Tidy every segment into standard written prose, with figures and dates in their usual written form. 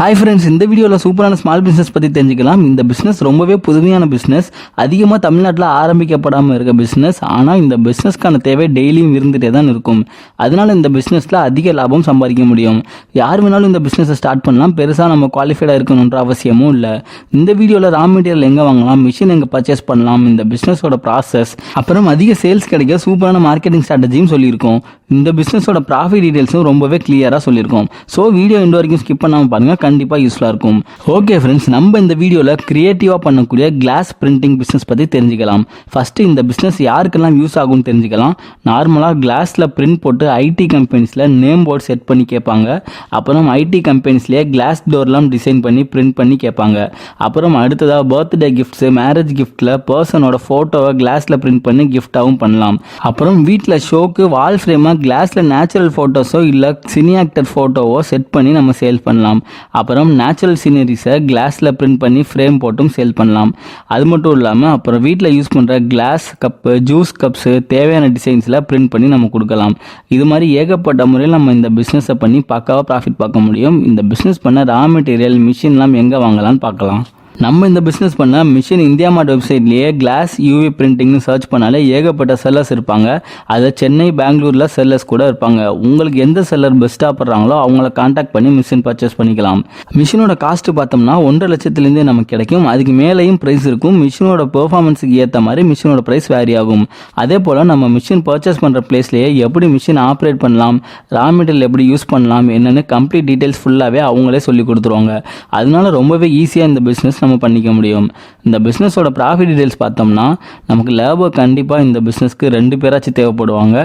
Hi friends, இந்த வீடியோவில் சூப்பரான ஸ்மால் பிஸ்னஸ் பற்றி தெரிஞ்சுக்கலாம். இந்த பிஸ்னஸ் ரொம்பவே புதுமையான பிஸ்னஸ், அதிகமாக தமிழ்நாட்டில் ஆரம்பிக்கப்படாமல் இருக்க பிஸ்னஸ். ஆனால் இந்த பிஸ்னஸ்க்கான தேவை டெய்லியும் இருந்துகிட்டே தான் இருக்கும். அதனால் இந்த பிஸ்னஸில் அதிக லாபம் சம்பாதிக்க முடியும். யார் வேணாலும் இந்த பிஸ்னஸை ஸ்டார்ட் பண்ணலாம். பெருசாக நம்ம குவாலிஃபைடாக இருக்கணுன்ற அவசியமும் இல்லை. இந்த வீடியோவில் ரா மெட்டீரியல் எங்கே வாங்கலாம், மிஷின் எங்கே பர்ச்சேஸ் பண்ணலாம், இந்த பிஸ்னஸோட ப்ராசஸ், அப்புறம் அதிக சேல்ஸ் கிடைக்க சூப்பரான மார்க்கெட்டிங் ஸ்ட்ராட்டஜியும் சொல்லியிருக்கோம். இந்த பிஸ்னஸோட ப்ராஃபிட் டீடைல்ஸும் ரொம்பவே கிளியராக சொல்லியிருக்கோம். ஸோ வீடியோ இந்த வரைக்கும் ஸ்கிப் பண்ணாமல் பாருங்கள், கண்டிப்பாக யூஸ்ஃபுல்லாக இருக்கும். ஓகே ஃப்ரெண்ட்ஸ், நம்ம இந்த வீடியோவில் கிரியேட்டிவாக பண்ணக்கூடிய கிளாஸ் பிரிண்டிங் பிஸ்னஸ் பற்றி தெரிஞ்சுக்கலாம். ஃபஸ்ட்டு இந்த பிஸ்னஸ் யாருக்கெல்லாம் யூஸ் ஆகும்னு தெரிஞ்சுக்கலாம். நார்மலாக கிளாஸில் பிரிண்ட் போட்டு ஐடி கம்பெனிஸில் நேம் போர்டு செட் பண்ணி கேட்பாங்க. அப்புறம் ஐடி கம்பெனிஸ்லேயே கிளாஸ் டோர்லாம் டிசைன் பண்ணி பிரிண்ட் பண்ணி கேட்பாங்க. அப்புறம் அடுத்ததாக பர்த்டே கிஃப்ட்ஸு, மேரேஜ் கிஃப்ட்டில் பர்சனோட ஃபோட்டோவை கிளாஸில் பிரிண்ட் பண்ணி கிஃப்டாகவும் பண்ணலாம். அப்புறம் வீட்டில் ஷோக்கு வால் ஃப்ரேமாக கிளாஸில் நேச்சுரல் ஃபோட்டோஸோ இல்லை சினி ஆக்டர் ஃபோட்டோவோ செட் பண்ணி நம்ம சேல் பண்ணலாம். அப்புறம் நேச்சுரல் சீனரிஸை கிளாஸில் பிரிண்ட் பண்ணி ஃப்ரேம் போட்டும் சேல் பண்ணலாம். அது மட்டும் இல்லாமல் அப்புறம் வீட்டில் யூஸ் பண்ணுற கிளாஸ் கப்பு, ஜூஸ் கப்ஸு தேவையான டிசைன்ஸில் பிரிண்ட் பண்ணி நம்ம கொடுக்கலாம். இது மாதிரி ஏகப்பட்ட முறையில் நம்ம இந்த பிஸ்னஸை பண்ணி பக்காவாக ப்ராஃபிட் பார்க்க முடியும். இந்த பிஸ்னஸ் பண்ண ரா மெட்டீரியல், மிஷின்லாம் எங்கே வாங்கலாம்னு பார்க்கலாம். நம்ம இந்த பிஸ்னஸ் பண்ண மிஷின் இந்தியா மார்ட் வெப்சைட்லேயே கிளாஸ் யூவி பிரிண்டிங்னு சர்ச் பண்ணாலே ஏகப்பட்ட செல்லர்ஸ் இருப்பாங்க. அதை சென்னை, பெங்களூரில் செல்லர்ஸ் கூட இருப்பாங்க. உங்களுக்கு எந்த செல்லர் பெஸ்ட்டாக படுறாங்களோ அவங்கள கான்டாக்ட் பண்ணி மிஷின் பர்ச்சேஸ் பண்ணிக்கலாம். மிஷினோட காஸ்ட்டு பார்த்தோம்னா 1.5 லட்சத்துலேருந்தே நமக்கு கிடைக்கும். அதுக்கு மேலேயும் ப்ரைஸ் இருக்கும். மிஷினோட பெர்ஃபார்மன்ஸுக்கு ஏற்ற மாதிரி மிஷினோட ப்ரைஸ் வேரி ஆகும். அதே போல் நம்ம மிஷின் பர்ச்சேஸ் பண்ணுற பிளேஸ்லேயே எப்படி மிஷின் ஆப்ரேட் பண்ணலாம், ரா மெட்டீரியல் எப்படி யூஸ் பண்ணலாம் என்னென்னு கம்ப்ளீட் டீட்டெயில்ஸ் ஃபுல்லாகவே அவங்களே சொல்லி கொடுத்துருவாங்க. அதனால ரொம்பவே ஈஸியாக இந்த பிஸ்னஸ் நம்ம பண்ணிக்க முடியும். இந்த பிஸ்னஸோட ப்ராஃபிட் டீடைல்ஸ் பார்த்தோம்னா நமக்கு லேபர் கண்டிப்பாக இந்த பிஸ்னஸ்க்கு 2 பேராச்சும் தேவைப்படுவாங்க.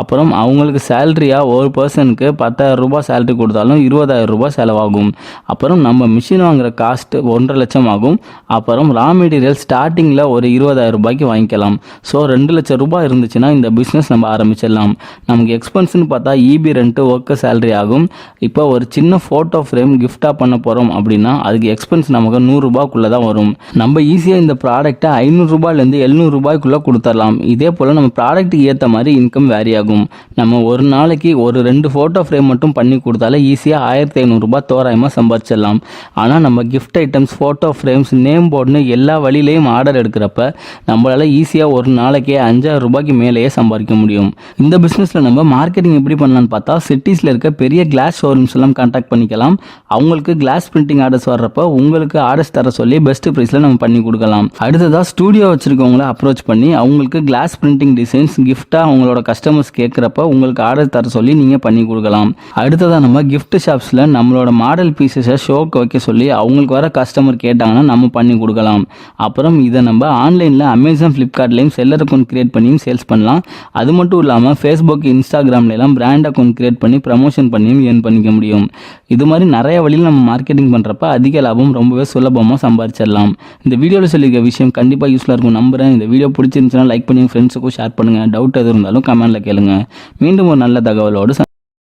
அப்புறம் அவங்களுக்கு சேலரியாக ஒரு பர்சனுக்கு 10,000 ரூபாய் சேலரி கொடுத்தாலும் 20,000 ரூபாய் செலவாகும். அப்புறம் நம்ம மிஷின் வாங்குகிற காஸ்ட் 1.5 லட்சம் ஆகும். அப்புறம் ரா மெட்டீரியல் ஸ்டார்டிங்கில் ஒரு 20,000 ரூபாய்க்கு வாங்கிக்கலாம். ஸோ 2 லட்சம் ரூபாய் இருந்துச்சுன்னா இந்த பிஸ்னஸ் நம்ம ஆரம்பிச்சிடலாம். நமக்கு எக்ஸ்பென்ஸ்னு பார்த்தா இபி ரெண்ட்டு, ஒர்க்கு சேலரி ஆகும். இப்போ ஒரு சின்ன ஃபோட்டோ ஃப்ரேம் கிஃப்டாக பண்ண போகிறோம் அப்படின்னா அதுக்கு எக்ஸ்பென்ஸ் நமக்கு 100 ரூபாய்க்குள்ளே தான் வரும். நம்ம ஈஸியாக இந்த ப்ராடக்ட்டை 500 ரூபாயிலேருந்து 700 ரூபாய்க்குள்ளே கொடுத்துடலாம். இதே போல் நம்ம ப்ராடக்ட்டுக்கு ஏற்ற மாதிரி இன்கம் வேரி ஆகும். நம்ம ஒரு நாளைக்கு ஒரு 2 ஃபோட்டோ ஃப்ரேம் மட்டும் பண்ணி கொடுத்தாலே ஈஸியாக 1500 ரூபாய் தோராயமாக சம்பாதிச்சிடலாம். ஆனால் நம்ம gift items, photo frames, name போர்டுன்னு எல்லா வழியிலையும் ஆர்டர் எடுக்கிறப்ப நம்மளால் ஈஸியாக ஒரு நாளைக்கே 5000 ரூபாய்க்கு மேலேயே சம்பாதிக்க முடியும். இந்த பிஸ்னஸில் நம்ம மார்க்கெட்டிங் எப்படி பண்ணலான்னு பார்த்தா சிட்டிஸில் இருக்க பெரிய கிளாஸ் ஷோரூம்ஸ் எல்லாம் கான்டாக்ட் பண்ணிக்கலாம். அவங்களுக்கு கிளாஸ் பிரிண்டிங் ஆர்டர்ஸ் வர்றப்போ உங்களுக்கு ஆர்டர்ஸ் தர சொல்லி பெஸ்ட் பிரைஸில் நம்ம பண்ணி கொடுக்கலாம். அடுத்ததாக ஸ்டூடியோ வச்சுருக்கவங்கள அப்ரோச் பண்ணி அவங்களுக்கு கிளாஸ் பிரிண்டிங் டிசைன்ஸ் கிஃப்டாக அவங்களோட கஸ்டமர்ஸ் கேட்குறப்ப உங்களுக்கு ஆர்டர் தர சொல்லி நீங்கள் பண்ணி கொடுக்கலாம். அடுத்ததாக நம்ம கிஃப்ட் ஷாப்ஸில் நம்மளோட மாடல் பீசஸை ஷோக்கு வைக்க சொல்லி அவங்களுக்கு வர கஸ்டமர் கேட்டாங்கன்னா நம்ம பண்ணி கொடுக்கலாம். அப்புறம் இதை நம்ம ஆன்லைனில் அமேசான், ஃப்ளிப்கார்ட்லேயும் செல்லர் அக்கௌண்ட் கிரியேட் பண்ணியும் சேல்ஸ் பண்ணலாம். அது மட்டும் இல்லாமல் ஃபேஸ்புக், இன்ஸ்டாகிராம்லாம் பிராண்ட் அக்கௌண்ட் கிரியேட் பண்ணி ப்ரமோஷன் பண்ணியும் ஏர்ன் பண்ணிக்க முடியும். இது மாதிரி நிறைய வழியில் நம்ம மார்க்கெட்டிங் பண்ணுறப்ப அதிக லாபம் ரொம்பவே சுலபமாக சம்பாதிச்சிடலாம். இந்த வீடியோவில் சொல்லியிருக்க விஷயம் கண்டிப்பாக யூஸ்ஃபுல்லாக இருக்கும் நம்புகிறேன். இந்த வீடியோ பிடிச்சிருந்துச்சுன்னா லைக் பண்ணி ஃப்ரெண்ட்ஸுக்கும் ஷேர் பண்ணுங்கள். டவுட் எது இருந்தாலும் கமெண்ட்டில் கேளுங்க. மீண்டும் ஒரு நல்ல தகவலோடு